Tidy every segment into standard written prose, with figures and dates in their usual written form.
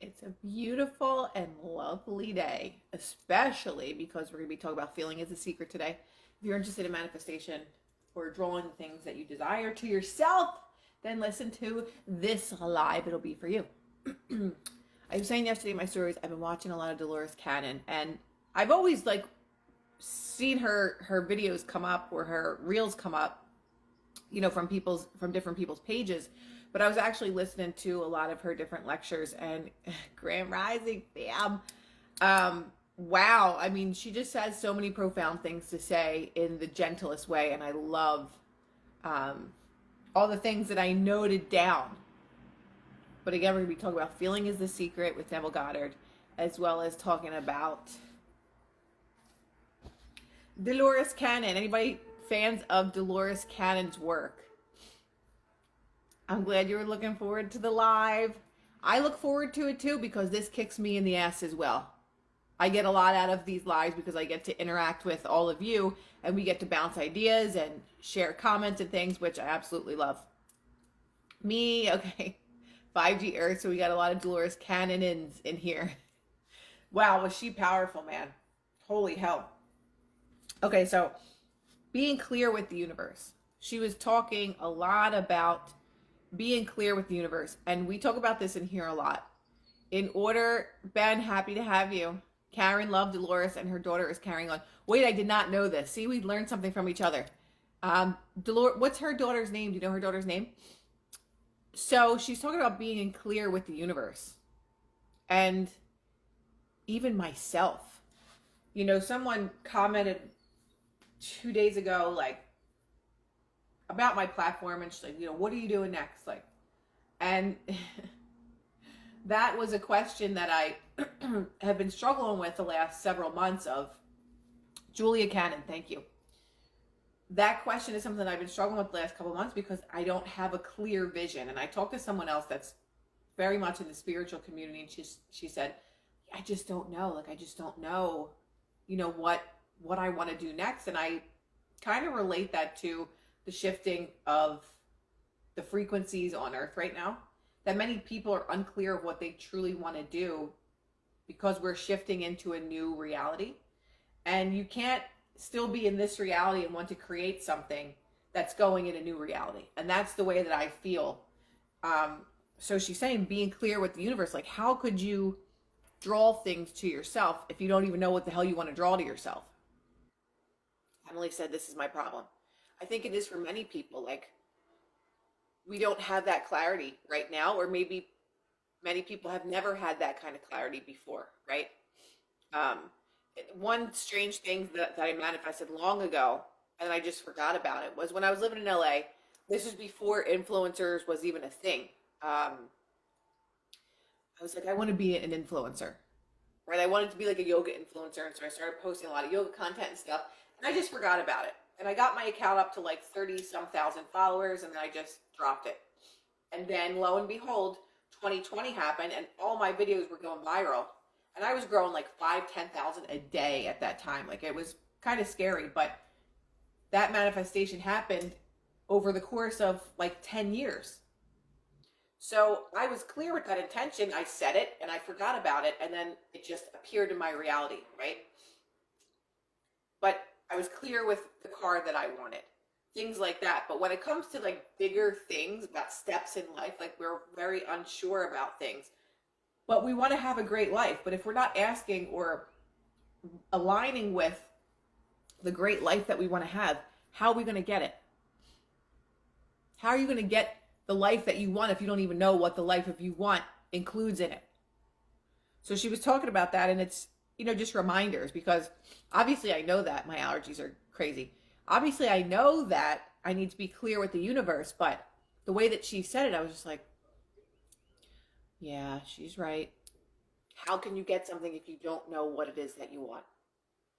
It's a beautiful and lovely day, especially because we're going to be talking about feeling is a secret today. If you're interested in manifestation or drawing the things that you desire to yourself, then listen to this live. It'll be for you. I was saying yesterday in my stories, I've been watching a lot of Dolores Cannon, and I've always seen her videos come up or her reels come up, from different people's pages. But I was actually listening to a lot of her different lectures, and Grand Rising, bam. Wow. I mean, she just has so many profound things to say in the gentlest way. And I love um, all the things that I noted down. But again, we're going to be talking about Feeling is the Secret with Neville Goddard, as well as talking about Dolores Cannon. Anybody fans of Dolores Cannon's work? I'm glad you were looking forward to the live. I look forward to it too because this kicks me in the ass as well. I get a lot out of these lives because I get to interact with all of you and we get to bounce ideas and share comments and things, which I absolutely love. Me, okay. 5G Earth, so we got a lot of Dolores Cannon in here. Wow, was she powerful, man. Holy hell. Okay, so being clear with the universe. She was talking a lot about being clear with the universe. And we talk about this in here a lot. In order, Ben, happy to have you. Karen loved Dolores and her daughter is carrying on. Wait, I did not know this. See, we learned something from each other. Dolores, what's her daughter's name? Do you know her daughter's name? So she's talking about being clear with the universe. And even myself. Someone commented 2 days ago, about my platform, and she's like, what are you doing next? And that was a question that I have been struggling with the last several months of Julia Cannon. Thank you. That question is something I've been struggling with the last couple of months because I don't have a clear vision. And I talked to someone else that's very much in the spiritual community, and she said, I just don't know. I just don't know, what I want to do next. And I kind of relate that to the shifting of the frequencies on Earth right now, that many people are unclear of what they truly want to do because we're shifting into a new reality. And you can't still be in this reality and want to create something that's going in a new reality. And that's the way that I feel. So she's saying being clear with the universe, how could you draw things to yourself if you don't even know what the hell you want to draw to yourself? Emily said, this is my problem. I think it is for many people. We don't have that clarity right now, or maybe many people have never had that kind of clarity before, right? One strange thing that I manifested long ago, and I just forgot about it, was when I was living in LA. This was before influencers was even a thing. I was like, I want to be an influencer, right? I wanted to be like a yoga influencer, and so I started posting a lot of yoga content and stuff, and I just forgot about it. And I got my account up to 30-some thousand followers, and then I just dropped it. And then lo and behold, 2020 happened, and all my videos were going viral. And I was growing 5,000-10,000 a day at that time. It was kind of scary, but that manifestation happened over the course of 10 years. So I was clear with that intention. I said it, and I forgot about it, and then it just appeared in my reality, right? But I was clear with the car that I wanted, things like that. But when it comes to bigger things about steps in life, we're very unsure about things, but we want to have a great life. But if we're not asking or aligning with the great life that we want to have, how are we going to get it? How are you going to get the life that you want if you don't even know what the life of you want includes in it? So she was talking about that, and it's, just reminders, because obviously I know that my allergies are crazy. Obviously I know that I need to be clear with the universe, but the way that she said it, I was just like, yeah, she's right. How can you get something if you don't know what it is that you want?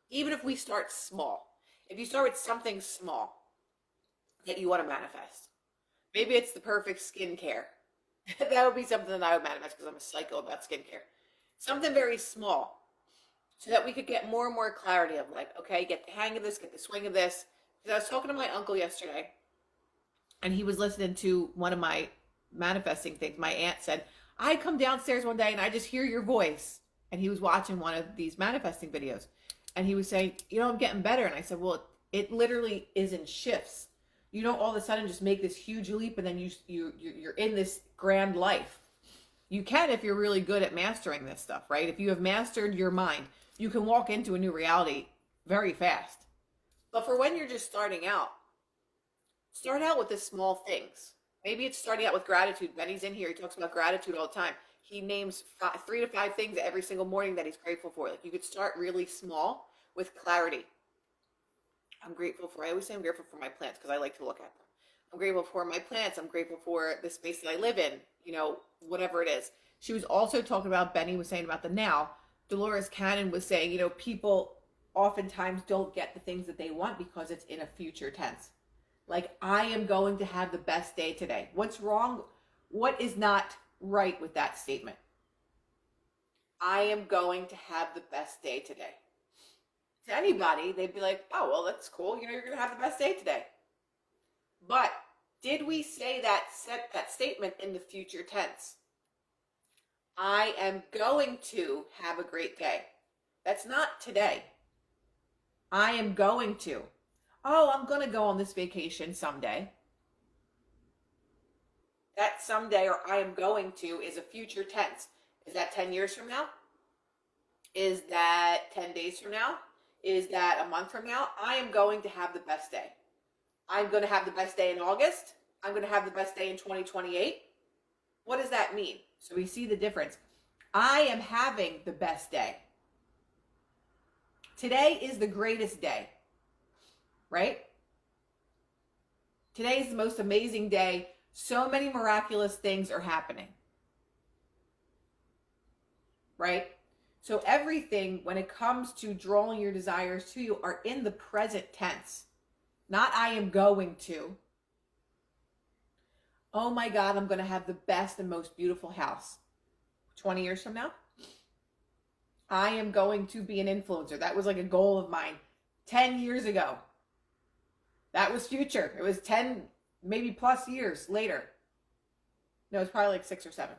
Even if we start small, if you start with something small that you want to manifest, maybe it's the perfect skincare. That would be something that I would manifest because I'm a psycho about skincare. Something very small, so that we could get more and more clarity of okay, get the hang of this, get the swing of this. Because I was talking to my uncle yesterday, and he was listening to one of my manifesting things. My aunt said, I come downstairs one day and I just hear your voice. And he was watching one of these manifesting videos. And he was saying, I'm getting better. And I said, well, it literally is in shifts. You don't all of a sudden just make this huge leap and then you're in this grand life. You can if you're really good at mastering this stuff, right? If you have mastered your mind, you can walk into a new reality very fast. But for when you're just starting out, start out with the small things. Maybe it's starting out with gratitude. Benny's in here. He talks about gratitude all the time. He names 3 to 5 things every single morning that he's grateful for. Like, you could start really small with clarity. I always say I'm grateful for my plants because I like to look at them. I'm grateful for my plants. I'm grateful for the space that I live in, whatever it is. She was also talking about, Benny was saying about the now. Dolores Cannon was saying, people oftentimes don't get the things that they want because it's in a future tense. Like, I am going to have the best day today. What's wrong? What is not right with that statement? I am going to have the best day today. To anybody, they'd be like, oh, well, that's cool. You're going to have the best day today. But did we say that statement in the future tense? I am going to have a great day. That's not today. I am going to. Oh, I'm going to go on this vacation someday. That someday, or I am going to, is a future tense. Is that 10 years from now? Is that 10 days from now? Is that a month from now? I am going to have the best day. I'm going to have the best day in August. I'm going to have the best day in 2028. What does that mean? So we see the difference. I am having the best day. Today is the greatest day, right? Today is the most amazing day. So many miraculous things are happening, right? So everything, when it comes to drawing your desires to you, are in the present tense. Not I am going to. Oh my God, I'm going to have the best and most beautiful house. 20 years from now, I am going to be an influencer. That was like a goal of mine 10 years ago. That was future. It was 10, maybe plus years later. No, it's probably like 6 or 7.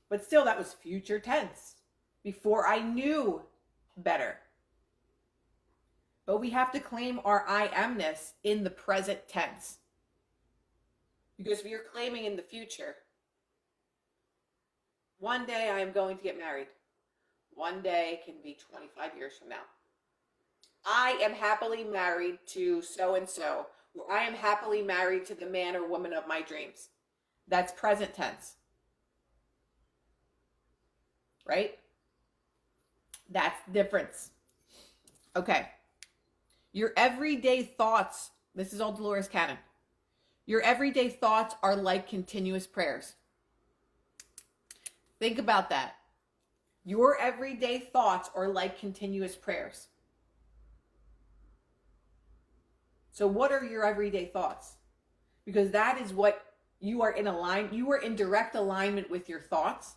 But still, that was future tense. Before I knew better. But we have to claim our I amness in the present tense. Because if you're claiming in the future, one day I am going to get married. One day can be 25 years from now. I am happily married to so-and-so, or I am happily married to the man or woman of my dreams. That's present tense. Right? That's the difference. Okay. Your everyday thoughts, this is all Dolores Cannon. Your everyday thoughts are like continuous prayers. Think about that. Your everyday thoughts are like continuous prayers. So what are your everyday thoughts? Because that is what you are in direct alignment with your thoughts.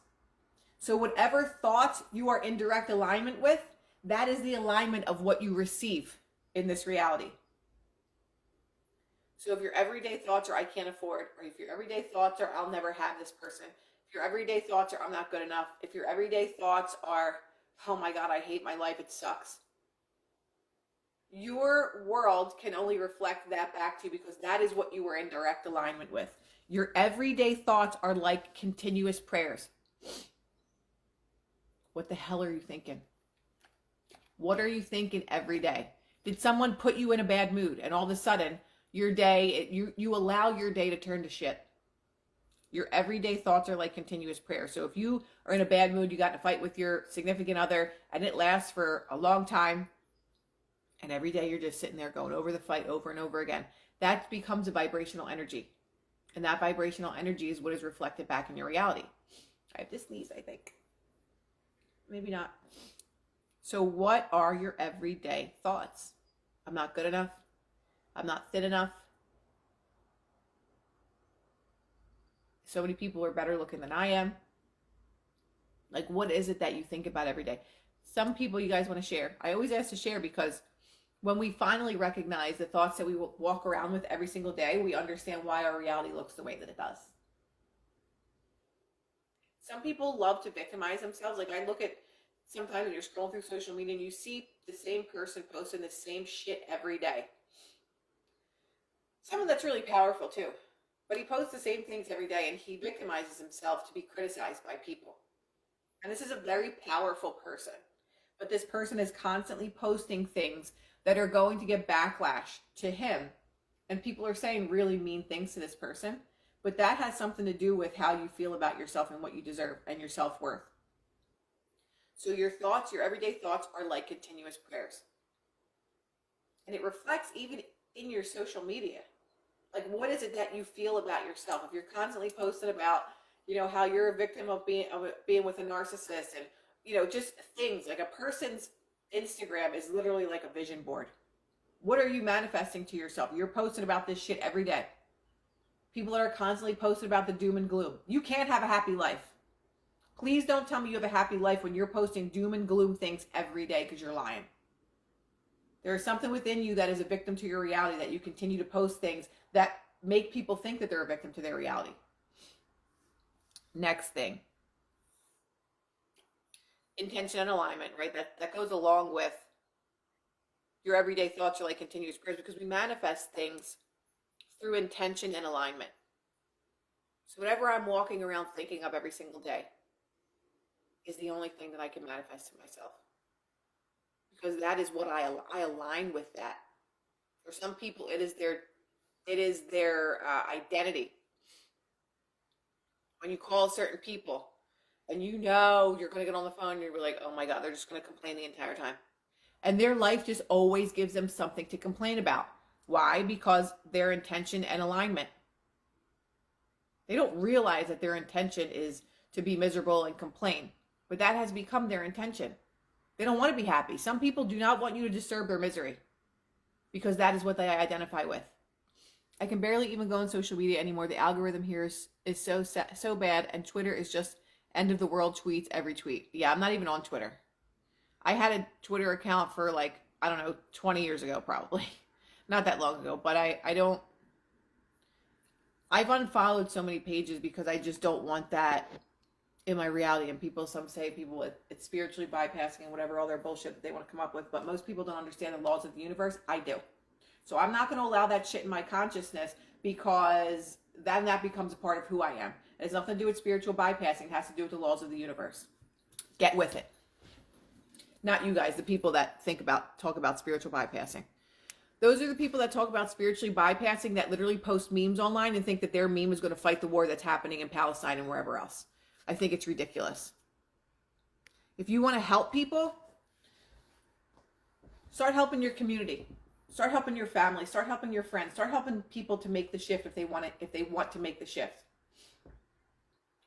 So whatever thoughts you are in direct alignment with, that is the alignment of what you receive in this reality. So if your everyday thoughts are I can't afford, or if your everyday thoughts are I'll never have this person, if your everyday thoughts are I'm not good enough, if your everyday thoughts are oh my God, I hate my life, it sucks. Your world can only reflect that back to you because that is what you were in direct alignment with. Your everyday thoughts are like continuous prayers. What the hell are you thinking? What are you thinking every day? Did someone put you in a bad mood and all of a sudden your day, you allow your day to turn to shit? Your everyday thoughts are like continuous prayer. So if you are in a bad mood, you got in a fight with your significant other and it lasts for a long time, and every day you're just sitting there going over the fight over and over again, that becomes a vibrational energy. And that vibrational energy is what is reflected back in your reality. I have to sneeze, I think. Maybe not. So what are your everyday thoughts? I'm not good enough. I'm not thin enough. So many people are better looking than I am. Like, what is it that you think about every day? Some people you guys want to share. I always ask to share because when we finally recognize the thoughts that we walk around with every single day, we understand why our reality looks the way that it does. Some people love to victimize themselves. Like I look at sometimes when you're scrolling through social media and you see the same person posting the same shit every day. Someone that's really powerful too. But he posts the same things every day and he victimizes himself to be criticized by people. And this is a very powerful person. But this person is constantly posting things that are going to get backlash to him. And people are saying really mean things to this person. But that has something to do with how you feel about yourself and what you deserve and your self-worth. So your thoughts, your everyday thoughts are like continuous prayers. And it reflects even in your social media. Like, what is it that you feel about yourself? If you're constantly posting about, how you're a victim of being with a narcissist and, just things like a person's Instagram is literally like a vision board. What are you manifesting to yourself? You're posting about this shit every day. People that are constantly posting about the doom and gloom. You can't have a happy life. Please don't tell me you have a happy life when you're posting doom and gloom things every day because you're lying. There is something within you that is a victim to your reality that you continue to post things that make people think that they're a victim to their reality. Next thing. Intention and alignment, right? That goes along with your everyday thoughts are like continuous prayers because we manifest things through intention and alignment. So whatever I'm walking around thinking of every single day is the only thing that I can manifest in myself. Because that is what I align with that. For some people, it is their identity. When you call certain people and you're going to get on the phone and you're like, oh my God, they're just going to complain the entire time. And their life just always gives them something to complain about. Why? Because their intention and alignment. They don't realize that their intention is to be miserable and complain. But that has become their intention. They don't want to be happy. Some people do not want you to disturb their misery because that is what they identify with. I can barely even go on social media anymore. The algorithm here is so bad, and Twitter is just end of the world tweets every tweet. Yeah, I'm not even on Twitter. I had a Twitter account for 20 years ago probably. Not that long ago, but I've unfollowed so many pages because I just don't want that in my reality. And some say it's spiritually bypassing and whatever all their bullshit that they want to come up with, but most people don't understand the laws of the universe. I do. So I'm not going to allow that shit in my consciousness because then that becomes a part of who I am. It has nothing to do with spiritual bypassing. It has to do with the laws of the universe. Get with it. Not you guys, the people that talk about spiritual bypassing. Those are the people that talk about spiritually bypassing that literally post memes online and think that their meme is going to fight the war that's happening in Palestine and wherever else. I think it's ridiculous. If you want to help people, start helping your community. Start helping your family. Start helping your friends. Start helping people to make the shift if they want to make the shift.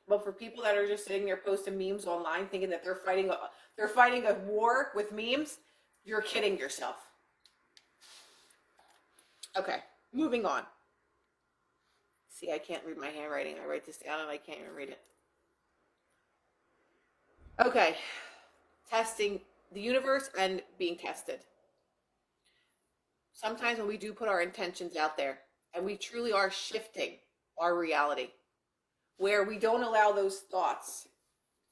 But for people that are just sitting there posting memes online thinking that they're fighting a war with memes, you're kidding yourself. Okay, moving on. See, I can't read my handwriting. I write this down and I can't even read it. Okay, testing the universe and being tested. Sometimes when we do put our intentions out there and we truly are shifting our reality, where we don't allow those thoughts.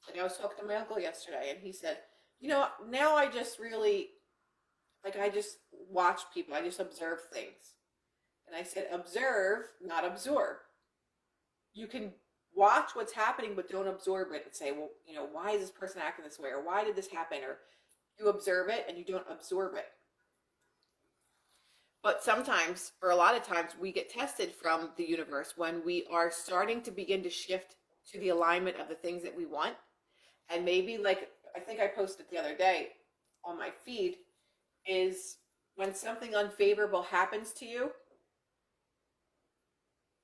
And I was talking to my uncle yesterday and he said, now I just really, I just watch people. I just observe things. And I said, observe, not absorb. You can watch what's happening, but don't absorb it and say, well, why is this person acting this way? Or why did this happen? Or you observe it and you don't absorb it. But sometimes, or a lot of times, we get tested from the universe when we are starting to begin to shift to the alignment of the things that we want. And maybe, I think I posted the other day on my feed, is when something unfavorable happens to you,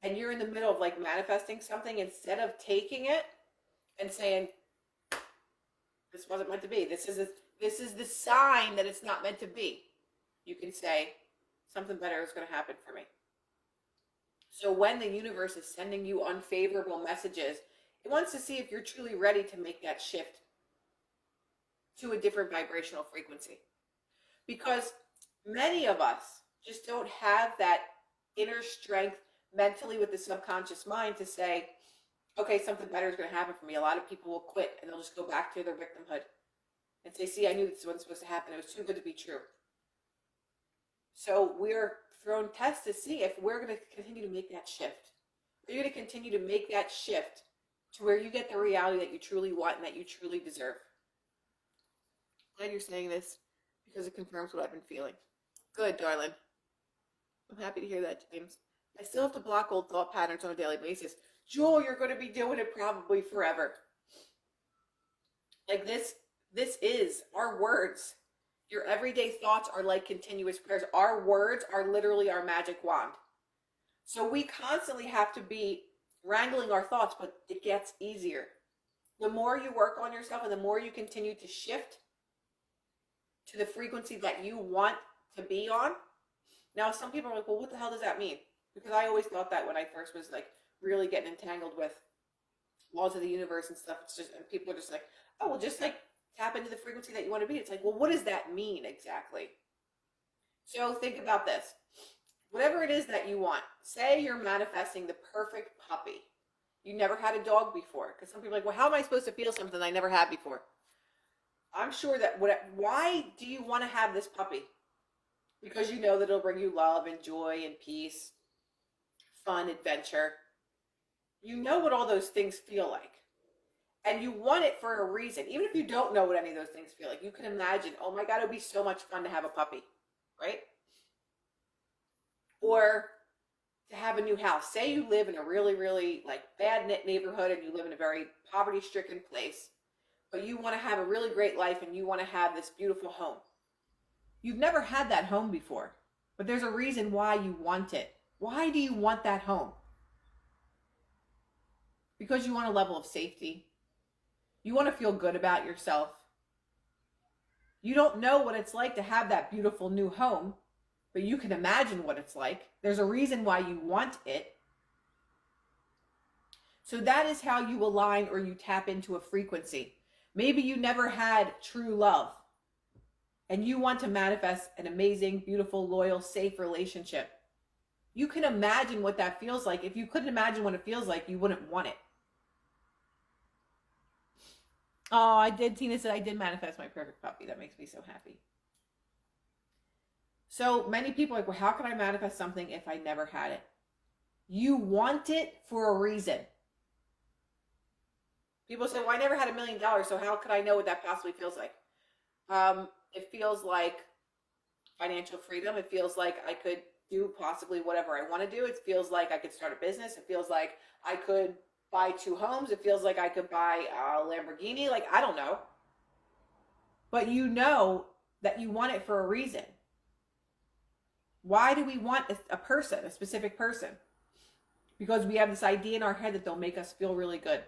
and you're in the middle of manifesting something, instead of taking it and saying, this wasn't meant to be. This is the sign that it's not meant to be. You can say, something better is going to happen for me. So when the universe is sending you unfavorable messages, it wants to see if you're truly ready to make that shift to a different vibrational frequency. Because many of us just don't have that inner strength mentally with the subconscious mind to say, okay, something better is going to happen for me. A lot of people will quit and they'll just go back to their victimhood and say, see, I knew this wasn't supposed to happen. It was too good to be true. So we're thrown tests to see if we're going to continue to make that shift. Are you going to continue to make that shift to where you get the reality that you truly want and that you truly deserve? Glad you're saying this because it confirms what I've been feeling. Good, darling. I'm happy to hear that, James. I still have to block old thought patterns on a daily basis. Jewel, you're going to be doing it probably forever. Like this is our words. Your everyday thoughts are like continuous prayers. Our words are literally our magic wand. So we constantly have to be wrangling our thoughts, but it gets easier. The more you work on yourself and the more you continue to shift to the frequency that you want to be on. Now, some people are like, well, what the hell does that mean? Because I always thought that when I first was like really getting entangled with laws of the universe and stuff. It's just, and people are just like, oh, well, just like tap into the frequency that you want to be. It's like, well, what does that mean exactly? So think about this. Whatever it is that you want, say you're manifesting the perfect puppy. You never had a dog before. Because some people are like, well, how am I supposed to feel something I never had before? I'm sure that, why do you want to have this puppy? Because you know that it'll bring you love and joy and peace, fun, adventure. You know what all those things feel like. And you want it for a reason. Even if you don't know what any of those things feel like, you can imagine, oh my God, it would be so much fun to have a puppy, right? Or to have a new house. Say you live in a really, really like bad neighborhood and you live in a very poverty-stricken place, but you want to have a really great life and you want to have this beautiful home. You've never had that home before, but there's a reason why you want it. Why do you want that home? Because you want a level of safety. You want to feel good about yourself. You don't know what it's like to have that beautiful new home, but you can imagine what it's like. There's a reason why you want it. So that is how you align or you tap into a frequency. Maybe you never had true love and you want to manifest an amazing, beautiful, loyal, safe relationship. You can imagine what that feels like. If you couldn't imagine what it feels like, you wouldn't want it. Oh, Tina said I did manifest my perfect puppy. That makes me so happy. So many people are like, well, how can I manifest something if I never had it? You want it for a reason. People say, well, I never had $1 million, so how could I know what that possibly feels like? It feels like financial freedom. It feels like I could do possibly whatever I want to do. It feels like I could start a business. It feels like I could buy 2 homes. It feels like I could buy a Lamborghini. Like, I don't know. But you know that you want it for a reason. Why do we want a person, a specific person? Because we have this idea in our head that they'll make us feel really good.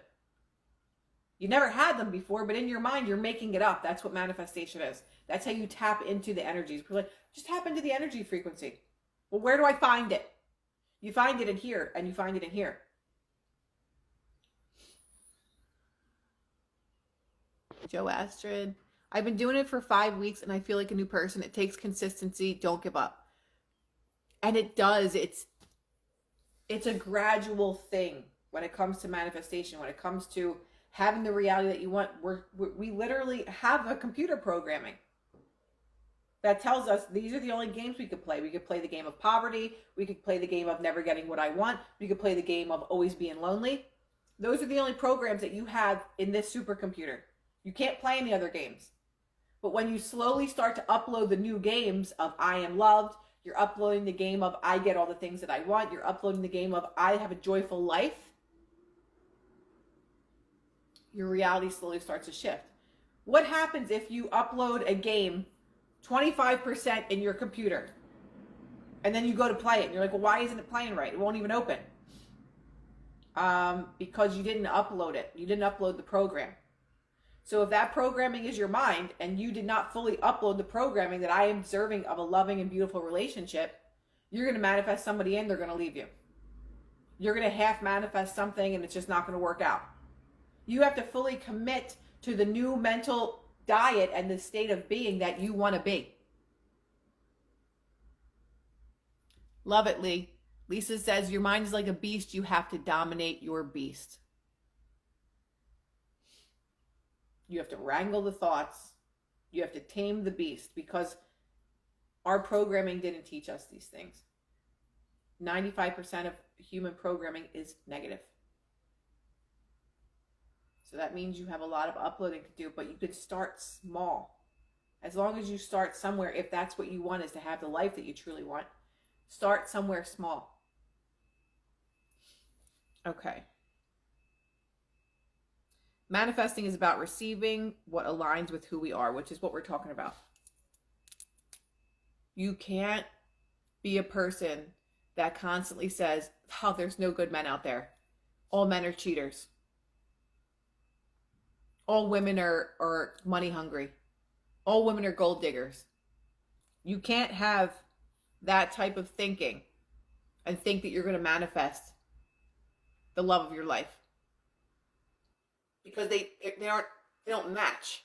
You never had them before, but in your mind, you're making it up. That's what manifestation is. That's how you tap into the energies. People are like, just tap into the energy frequency. Well, where do I find it? You find it in here, and you find it in here. Joe Astrid, I've been doing it for 5 weeks, and I feel like a new person. It takes consistency. Don't give up. And it does. It's a gradual thing when it comes to manifestation, when it comes to having the reality that you want. We literally have a computer programming that tells us these are the only games we could play. We could play the game of poverty. We could play the game of never getting what I want. We could play the game of always being lonely. Those are the only programs that you have in this supercomputer. You can't play any other games. But when you slowly start to upload the new games of I am loved, you're uploading the game of I get all the things that I want, you're uploading the game of I have a joyful life, your reality slowly starts to shift. What happens if you upload a game 25% in your computer and then you go to play it and you're like, well, why isn't it playing right? It won't even open. Because you didn't upload it. You didn't upload the program. So if that programming is your mind and you did not fully upload the programming that I am observing of a loving and beautiful relationship, you're going to manifest somebody and they're going to leave you. You're going to half manifest something and it's just not going to work out. You have to fully commit to the new mental diet and the state of being that you want to be. Love it, Lee. Lisa says, your mind is like a beast. You have to dominate your beast. You have to wrangle the thoughts. You have to tame the beast, because our programming didn't teach us these things. 95% of human programming is negative. So that means you have a lot of uploading to do, but you could start small. As long as you start somewhere, if that's what you want, is to have the life that you truly want, start somewhere small. Okay. Manifesting is about receiving what aligns with who we are, which is what we're talking about. You can't be a person that constantly says, oh, there's no good men out there. All men are cheaters. All women are money hungry. All women are gold diggers. You can't have that type of thinking and think that you're going to manifest the love of your life, because they don't match.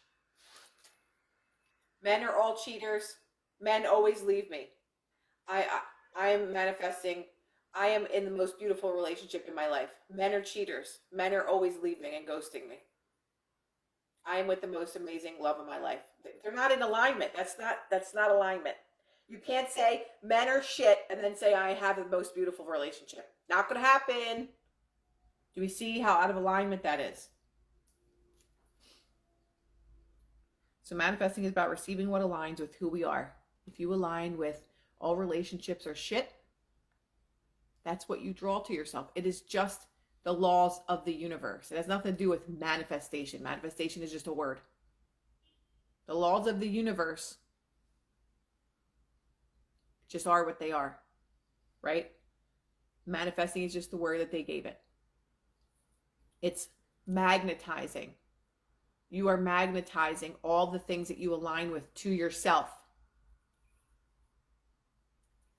Men are all cheaters. Men always leave me. I am manifesting. I am in the most beautiful relationship in my life. Men are cheaters. Men are always leaving and ghosting me. I am with the most amazing love of my life. They're not in alignment. That's not alignment. You can't say men are shit and then say I have the most beautiful relationship. Not going to happen. Do we see how out of alignment that is? So manifesting is about receiving what aligns with who we are. If you align with all relationships are shit, that's what you draw to yourself. It is just the laws of the universe. It has nothing to do with manifestation. Manifestation is just a word. The laws of the universe just are what they are, right? Manifesting is just the word that they gave it. It's magnetizing. You are magnetizing all the things that you align with to yourself.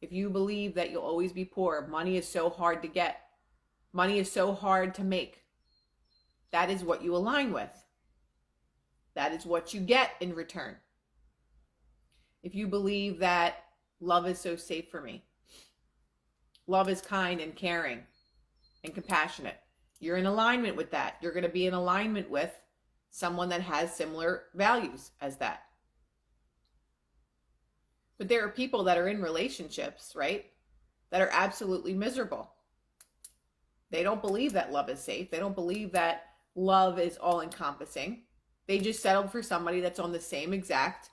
If you believe that you'll always be poor, money is so hard to get, money is so hard to make, that is what you align with. That is what you get in return. If you believe that love is so safe for me, love is kind and caring and compassionate, you're in alignment with that. You're going to be in alignment with someone that has similar values as that. But there are people that are in relationships, right, that are absolutely miserable. They don't believe that love is safe. They don't believe that love is all encompassing. They just settled for somebody that's on the same exact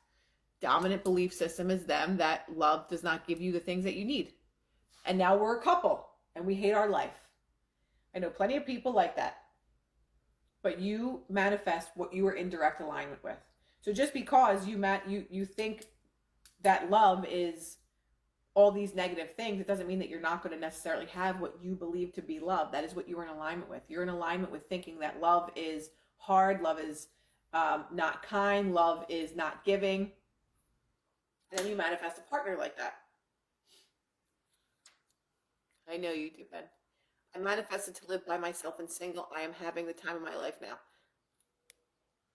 dominant belief system as them, that love does not give you the things that you need. And now we're a couple and we hate our life. I know plenty of people like that. But you manifest what you are in direct alignment with. So just because you think that love is all these negative things, it doesn't mean that you're not going to necessarily have what you believe to be love. That is what you are in alignment with. You're in alignment with thinking that love is hard, love is not kind, love is not giving. And then you manifest a partner like that. I know you do, Ben. I manifested to live by myself and single. I am having the time of my life now.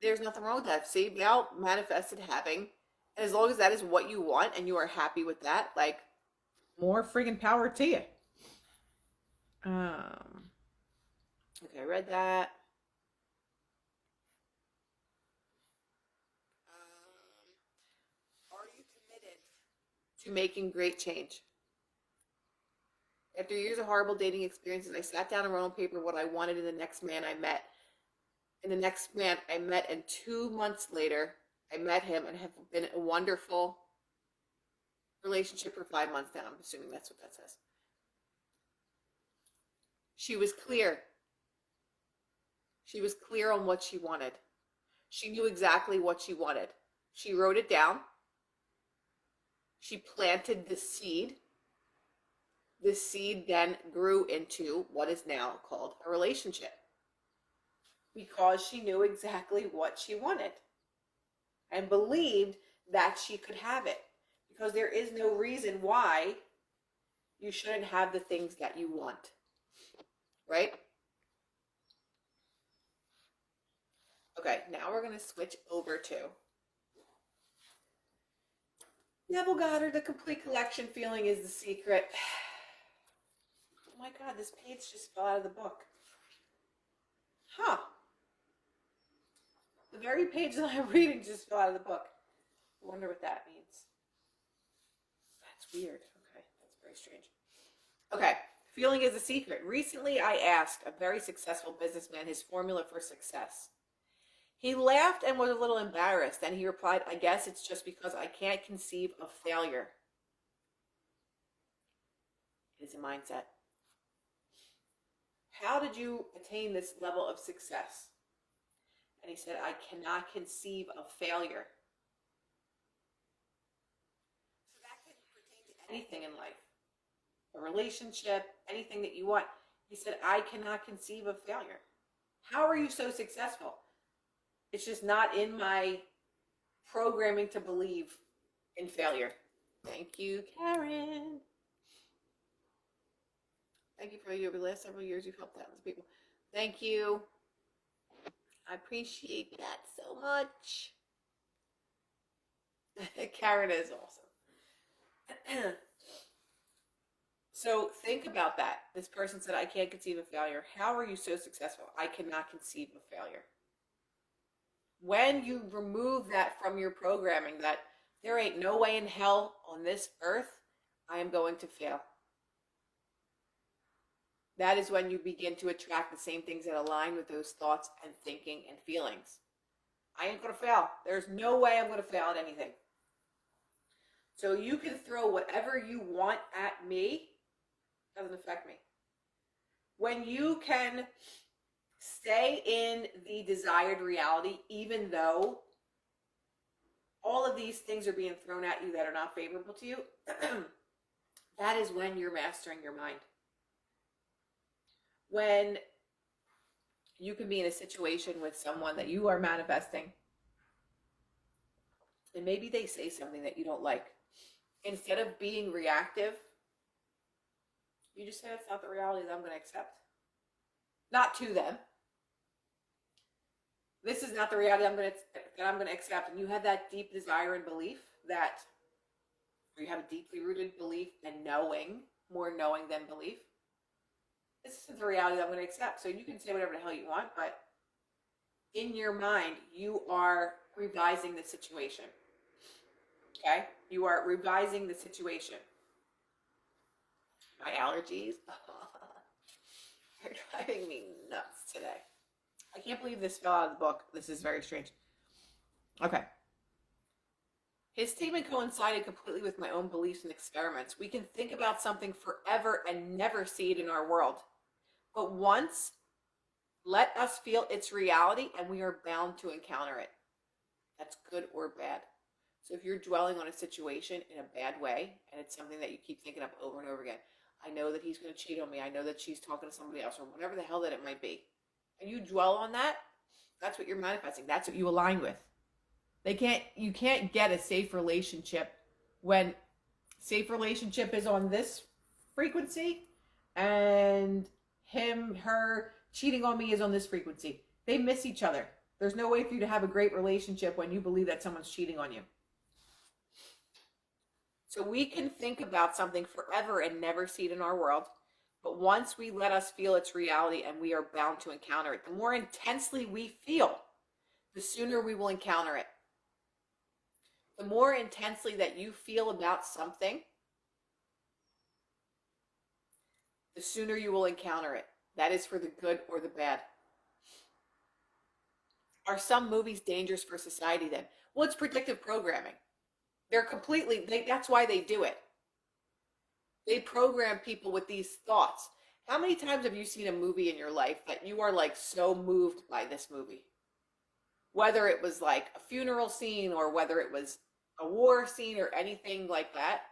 There's nothing wrong with that. See, now manifested having, and as long as that is what you want and you are happy with that, like, more friggin' power to you. Okay, I read that. Are you committed to making great change? After years of horrible dating experiences, I sat down and wrote on paper what I wanted in the next man I met. And the next man I met, and 2 months later, I met him and have been in a wonderful relationship for 5 months now. I'm assuming that's what that says. She was clear. She was clear on what she wanted. She knew exactly what she wanted. She wrote it down. She planted the seed. The seed then grew into what is now called a relationship, because she knew exactly what she wanted and believed that she could have it, because there is no reason why you shouldn't have the things that you want, right? Okay, now we're going to switch over to Neville Goddard, The Complete Collection. Feeling is the Secret. Oh my God, this page just fell out of the book. Huh. The very page that I'm reading just fell out of the book. I wonder what that means. That's weird. Okay, that's very strange. Okay, feeling is a secret. Recently, I asked a very successful businessman his formula for success. He laughed and was a little embarrassed. Then he replied, I guess it's just because I can't conceive of failure. It is a mindset. How did you attain this level of success? And he said, I cannot conceive of failure. So that could pertain to anything in life. A relationship, anything that you want. He said, I cannot conceive of failure. How are you so successful? It's just not in my programming to believe in failure. Thank you, Karen. Thank you for over the last several years. You've helped thousands of people. Thank you. I appreciate that so much. Karen is awesome. So think about that. This person said, I can't conceive of failure. How are you so successful? I cannot conceive of failure. When you remove that from your programming, that there ain't no way in hell on this earth I am going to fail. That is when you begin to attract the same things that align with those thoughts and thinking and feelings. I ain't going to fail. There's no way I'm going to fail at anything. So you can throw whatever you want at me. Doesn't affect me. When you can stay in the desired reality, even though all of these things are being thrown at you that are not favorable to you, that is when you're mastering your mind. When you can be in a situation with someone that you are manifesting, and maybe they say something that you don't like. Instead of being reactive, you just say, that's not the reality that I'm going to accept. Not to them. This is not the reality that I'm going to accept. And you have that deep desire and belief that, or you have a deeply rooted belief and knowing, more knowing than belief. This isn't the reality that I'm going to accept. So you can say whatever the hell you want, but in your mind, you are revising the situation. Okay? You are revising the situation. My allergies are driving me nuts today. I can't believe this fell out of the book. This is very strange. Okay. His statement coincided completely with my own beliefs and experiments. We can think about something forever and never see it in our world. But once, let us feel its reality and we are bound to encounter it. That's good or bad. So if you're dwelling on a situation in a bad way and it's something that you keep thinking of over and over again, I know that he's going to cheat on me. I know that she's talking to somebody else or whatever the hell that it might be. And you dwell on that, that's what you're manifesting. That's what you align with. You can't get a safe relationship when safe relationship is on this frequency and her cheating on me is on this frequency. They miss each other. There's no way for you to have a great relationship when you believe that someone's cheating on you. So we can think about something forever and never see it in our world. But once we let us feel its reality and we are bound to encounter it, the more intensely we feel, the sooner we will encounter it. The more intensely that you feel about something, the sooner you will encounter it. That is for the good or the bad. Are some movies dangerous for society then? Well, it's predictive programming. That's why they do it. They program people with these thoughts. How many times have you seen a movie in your life that you are like so moved by this movie? Whether it was like a funeral scene or whether it was a war scene or anything like that.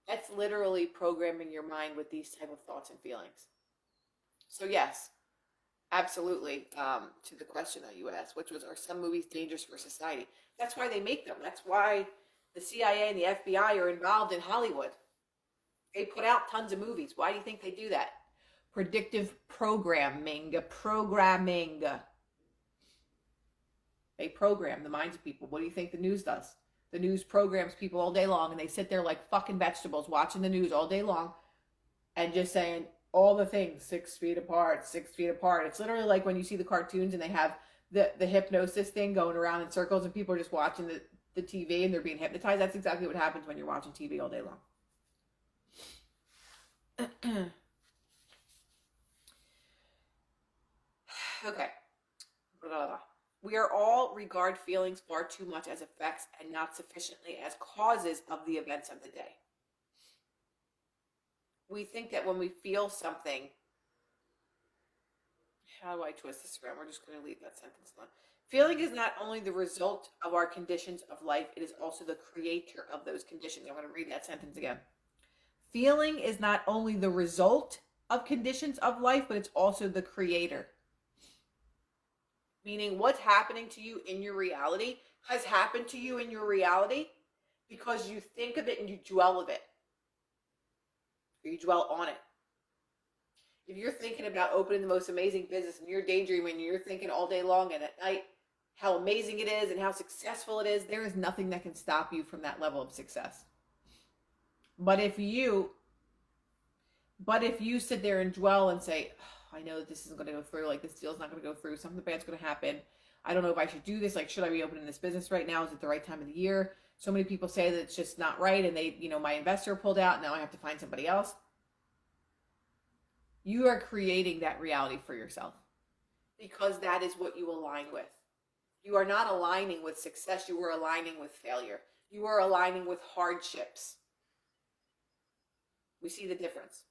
That's literally programming your mind with these type of thoughts and feelings. So yes, absolutely. To the question that you asked, which was, are some movies dangerous for society? That's why they make them. That's why the CIA and the FBI are involved in Hollywood. They put out tons of movies. Why do you think they do that? Predictive programming. They program the minds of people. What do you think the news does? The news programs people all day long, and they sit there like fucking vegetables watching the news all day long and just saying all the things 6 feet apart, 6 feet apart. It's literally like when you see the cartoons and they have the hypnosis thing going around in circles and people are just watching the TV and they're being hypnotized. That's exactly what happens when you're watching TV all day long. Okay. We are all regard feelings far too much as effects and not sufficiently as causes of the events of the day. We think that when we feel something, how do I twist this around? We're just going to leave that sentence alone. Feeling is not only the result of our conditions of life, it is also the creator of those conditions. I'm going to read that sentence again. Feeling is not only the result of conditions of life, but it's also the creator. Meaning what's happening to you in your reality has happened to you in your reality because you think of it and you dwell of it. Or you dwell on it. If you're thinking about opening the most amazing business and you're daydreaming and you're thinking all day long and at night how amazing it is and how successful it is, there is nothing that can stop you from that level of success. But if you sit there and dwell and say, oh, I know that this isn't going to go through, like this deal's not going to go through, something bad's going to happen, I don't know if I should do this, like should I be opening this business right now, is it the right time of the year? So many people say that it's just not right and they, my investor pulled out, now I have to find somebody else. You are creating that reality for yourself because that is what you align with. You are not aligning with success, you are aligning with failure. You are aligning with hardships. We see the difference.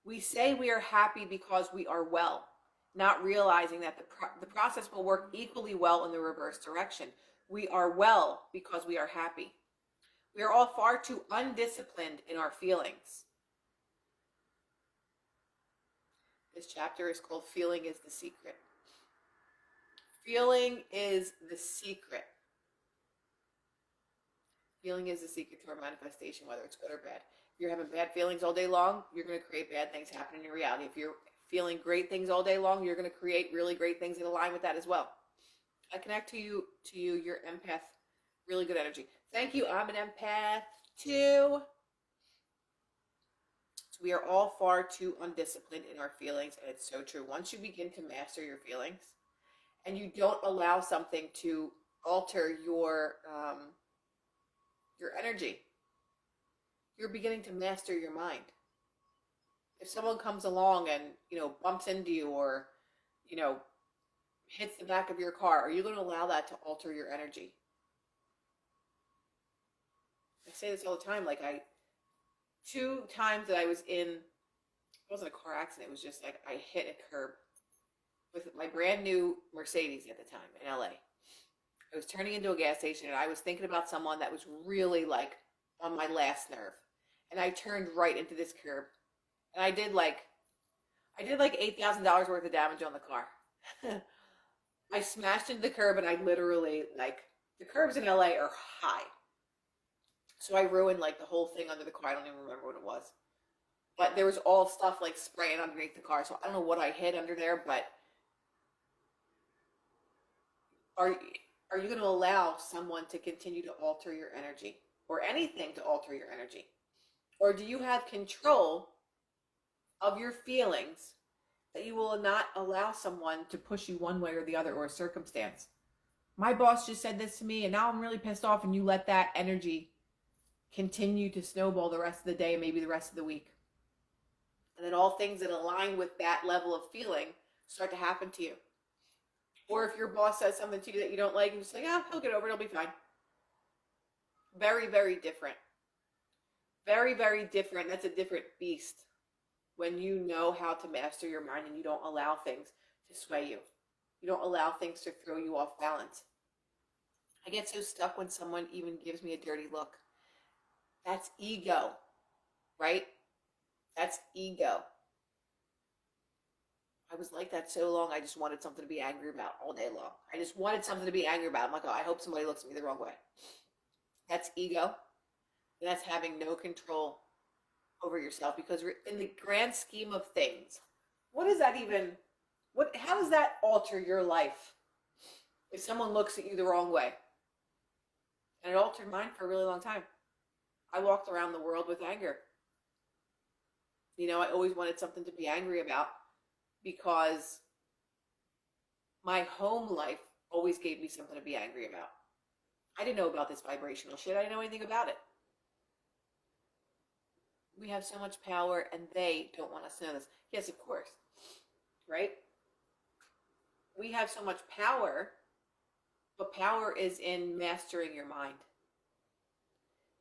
We say we are happy because we are well, not realizing that the process will work equally well in the reverse direction. We are well because we are happy. We are all far too undisciplined in our feelings. This chapter is called Feeling is the Secret. Feeling is the secret. Feeling is the secret to our manifestation, whether it's good or bad. If you're having bad feelings all day long, you're going to create bad things happen in your reality. If you're feeling great things all day long, you're going to create really great things that align with that as well. I connect to you, your empath, really good energy. Thank you, I'm an empath too. So we are all far too undisciplined in our feelings, and it's so true. Once you begin to master your feelings, and you don't allow something to alter your energy, you're beginning to master your mind. If someone comes along and, bumps into you or, hits the back of your car, are you going to allow that to alter your energy? I say this all the time. Like 2 times that I was it wasn't a car accident. It was just like I hit a curb with my brand new Mercedes at the time in LA. I was turning into a gas station and I was thinking about someone that was really like on my last nerve. And I turned right into this curb. And I did like $8,000 worth of damage on the car. I smashed into the curb and I literally, the curbs in LA are high. So I ruined the whole thing under the car. I don't even remember what it was. But there was all stuff spraying underneath the car. So I don't know what I hid under there, but are you going to allow someone to continue to alter your energy or anything to alter your energy? Or do you have control of your feelings that you will not allow someone to push you one way or the other or a circumstance? My boss just said this to me and now I'm really pissed off, and you let that energy continue to snowball the rest of the day and maybe the rest of the week. And then all things that align with that level of feeling start to happen to you. Or if your boss says something to you that you don't like, and just like, he'll get over it, it'll be fine. Very, very different. Very, very different. That's a different beast when you know how to master your mind and you don't allow things to sway you. You don't allow things to throw you off balance. I get so stuck when someone even gives me a dirty look. That's ego, right? That's ego. I was like that so long, I just wanted something to be angry about all day long. I just wanted something to be angry about. I'm like, I hope somebody looks at me the wrong way. That's ego. And that's having no control over yourself, because in the grand scheme of things, how does that alter your life if someone looks at you the wrong way? And it altered mine for a really long time. I walked around the world with anger. I always wanted something to be angry about because My home life always gave me something to be angry about. I didn't know about this vibrational shit. I didn't know anything about it. We have so much power and they don't want us to know this. Yes, of course. Right? We have so much power, but power is in mastering your mind.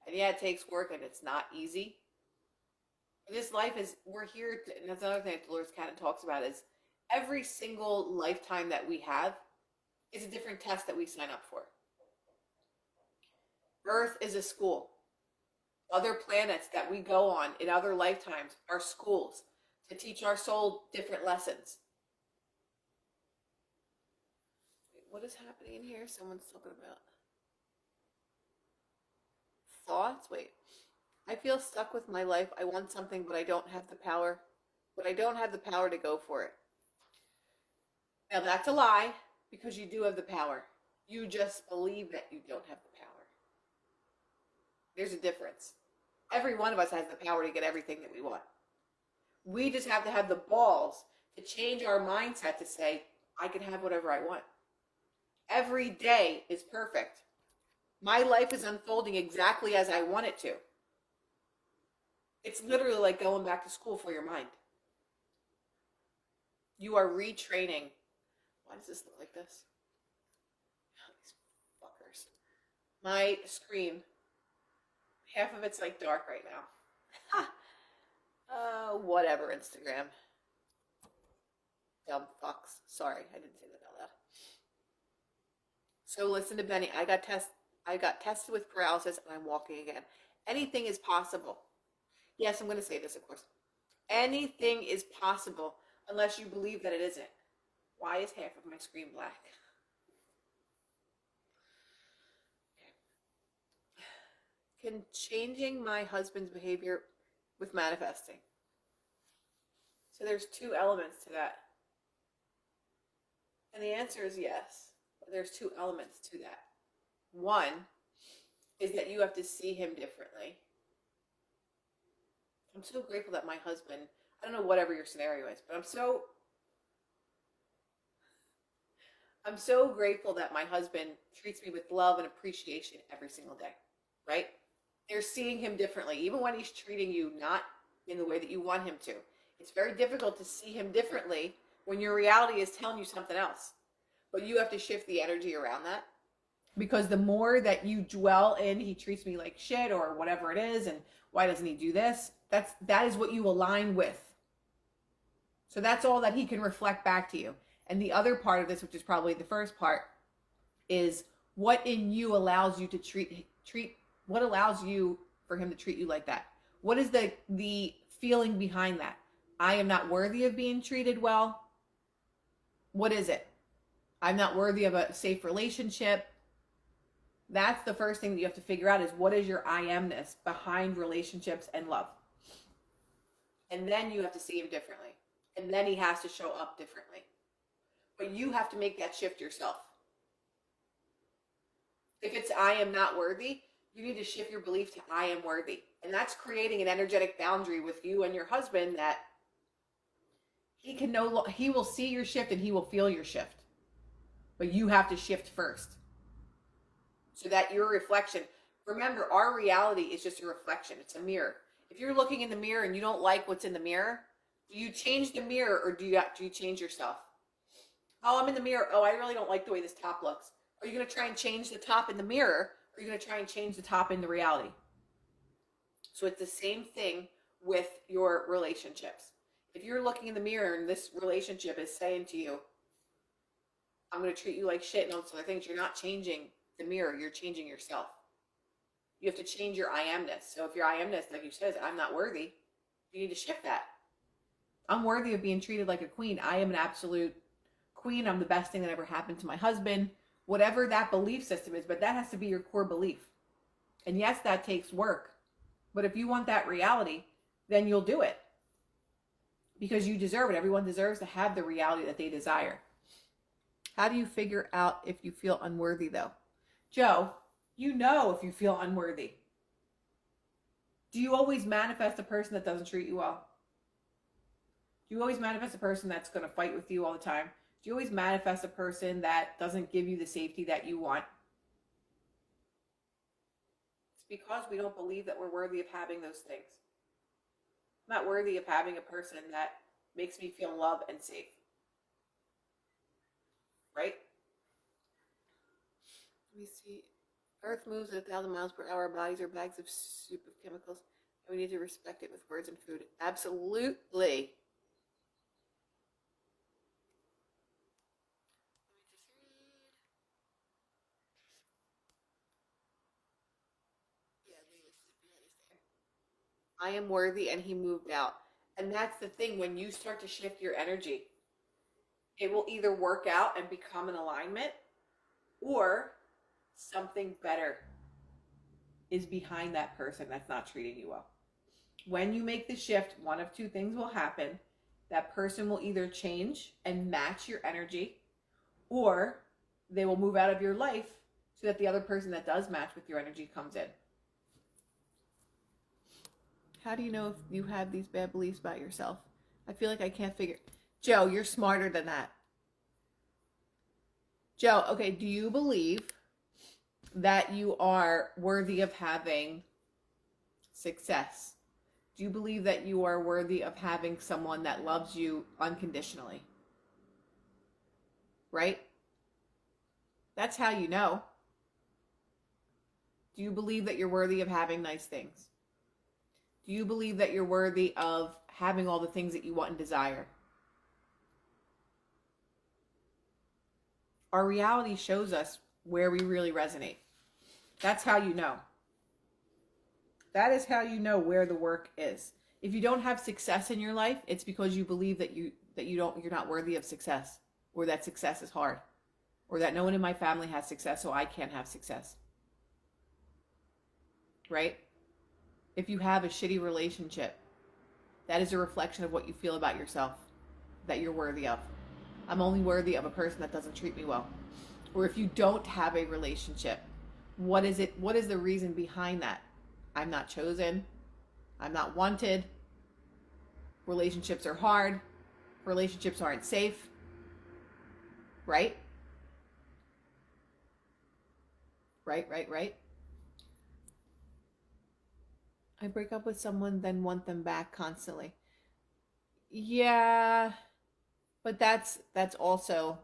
And yeah, it takes work and it's not easy. This life is, we're here to, and that's another thing that Dolores Cannon talks about, is every single lifetime that we have is a different test that we sign up for. Earth is a school. Other planets that we go on in other lifetimes are schools to teach our soul different lessons. Wait, what is happening in here? Someone's talking about thoughts. Wait. I feel stuck with my life. I want something, but I don't have the power. But I don't have the power to go for it. Now that's a lie, because you do have the power. You just believe that you don't have the power. There's a difference. Every one of us has the power to get everything that we want. We just have to have the balls to change our mindset to say, I can have whatever I want. Every day is perfect. My life is unfolding exactly as I want it to. It's literally like going back to school for your mind. You are retraining. Why does this look like this? Oh, these fuckers. My screen, half of it's like dark right now. Whatever, Instagram. Dumb fucks. Sorry, I didn't say that out loud. So listen to Benny. I got tested with paralysis and I'm walking again. Anything is possible. Yes, I'm going to say this, of course. Anything is possible unless you believe that it isn't. Why is half of my screen black? Okay. Can changing my husband's behavior with manifesting? So there's two elements to that. And the answer is yes. But there's two elements to that. One is that you have to see him differently. I'm so grateful that my husband, I don't know whatever your scenario is, but I'm so grateful that my husband treats me with love and appreciation every single day, right? You're seeing him differently, even when he's treating you not in the way that you want him to. It's very difficult to see him differently when your reality is telling you something else. But you have to shift the energy around that. Because the more that you dwell in, he treats me like shit or whatever it is, and why doesn't he do this? That is what you align with. So that's all that he can reflect back to you. And the other part of this, which is probably the first part, is what in you allows you to what allows you for him to treat you like that? What is the feeling behind that? I am not worthy of being treated well. What is it? I'm not worthy of a safe relationship. That's the first thing that you have to figure out, is what is your I amness behind relationships and love? And then you have to see him differently. And then he has to show up differently. But you have to make that shift yourself. If it's I am not worthy, you need to shift your belief to I am worthy. And that's creating an energetic boundary with you and your husband that he will see your shift and he will feel your shift. But you have to shift first. So that your reflection, remember, our reality is just a reflection. It's a mirror. If you're looking in the mirror and you don't like what's in the mirror, do you change the mirror or do you change yourself? Oh, I'm in the mirror. Oh, I really don't like the way this top looks. Are you going to try and change the top in the mirror, or are you going to try and change the top in the reality? So it's the same thing with your relationships. If you're looking in the mirror and this relationship is saying to you, I'm going to treat you like shit and all those other things, you're not changing the mirror, you're changing yourself. You have to change your I amness. So if your I amness, like you said, I'm not worthy, you need to shift that. I'm worthy of being treated like a queen. I am an absolute queen. I'm the best thing that ever happened to my husband. Whatever that belief system is, but that has to be your core belief. And yes, that takes work. But if you want that reality, then you'll do it. Because you deserve it. Everyone deserves to have the reality that they desire. How do you figure out if you feel unworthy, though? Joe, you know if you feel unworthy. Do you always manifest a person that doesn't treat you well? Do you always manifest a person that's going to fight with you all the time? Do you always manifest a person that doesn't give you the safety that you want? It's because we don't believe that we're worthy of having those things. I'm not worthy of having a person that makes me feel love and safe. Right? Let me see. Earth moves at 1,000 miles per hour. Our bodies are bags of soup of chemicals, and we need to respect it with words and food. Absolutely. I am worthy, and he moved out. And that's the thing, when you start to shift your energy, it will either work out and become an alignment, or something better is behind that person that's not treating you well. When you make the shift, one of two things will happen. That person will either change and match your energy, or they will move out of your life so that the other person that does match with your energy comes in. How do you know if you have these bad beliefs about yourself? I feel like I can't figure. Joe, you're smarter than that. Joe, okay, do you believe that you are worthy of having success? Do you believe that you are worthy of having someone that loves you unconditionally? Right? That's how you know. Do you believe that you're worthy of having nice things? Do you believe that you're worthy of having all the things that you want and desire? Our reality shows us where we really resonate. That's how you know. That is how you know where the work is. If you don't have success in your life, it's because you believe that you're not worthy of success, or that success is hard, or that no one in my family has success, so I can't have success. Right? If you have a shitty relationship, that is a reflection of what you feel about yourself, that you're worthy of. I'm only worthy of a person that doesn't treat me well. Or if you don't have a relationship, what is it? What is the reason behind that? I'm not chosen. I'm not wanted. Relationships are hard. Relationships aren't safe. Right? Right. I break up with someone, then want them back constantly. Yeah, but that's also,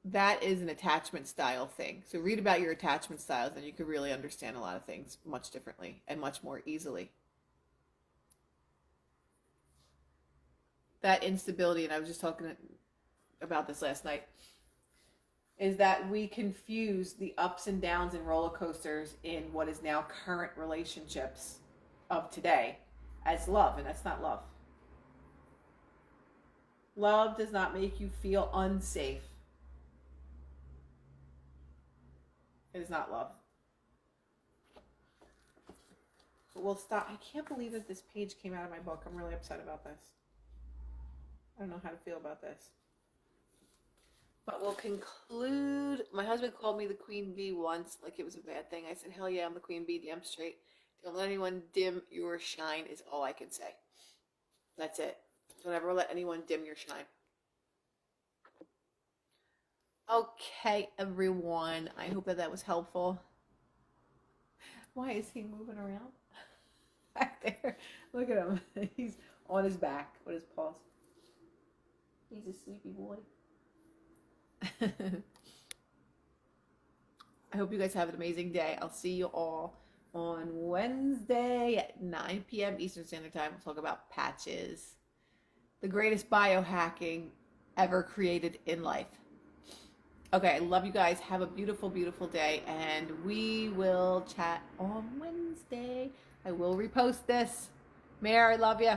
that is an attachment style thing. So read about your attachment styles, and you could really understand a lot of things much differently and much more easily. That instability, and I was just talking about this last night, is that we confuse the ups and downs and roller coasters in what is now current relationships of today as love, and that's not love. Love does not make you feel unsafe. It is not love. But we'll stop. I can't believe that this page came out of my book. I'm really upset about this. I don't know how to feel about this. But we'll conclude. My husband called me the queen bee once, like it was a bad thing. I said, hell yeah, I'm the queen bee, damn straight. Don't let anyone dim your shine is all I can say. That's it. Don't ever let anyone dim your shine. Okay, everyone. I hope that was helpful. Why is he moving around? Back there. Look at him. He's on his back with his paws. He's a sleepy boy. I hope you guys have an amazing day. I'll see you all on Wednesday at 9 p.m. Eastern Standard Time. We'll talk about patches. The greatest biohacking ever created in life. Okay, I love you guys. Have a beautiful, beautiful day. And we will chat on Wednesday. I will repost this. Mayor, I love you.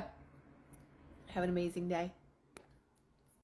Have an amazing day.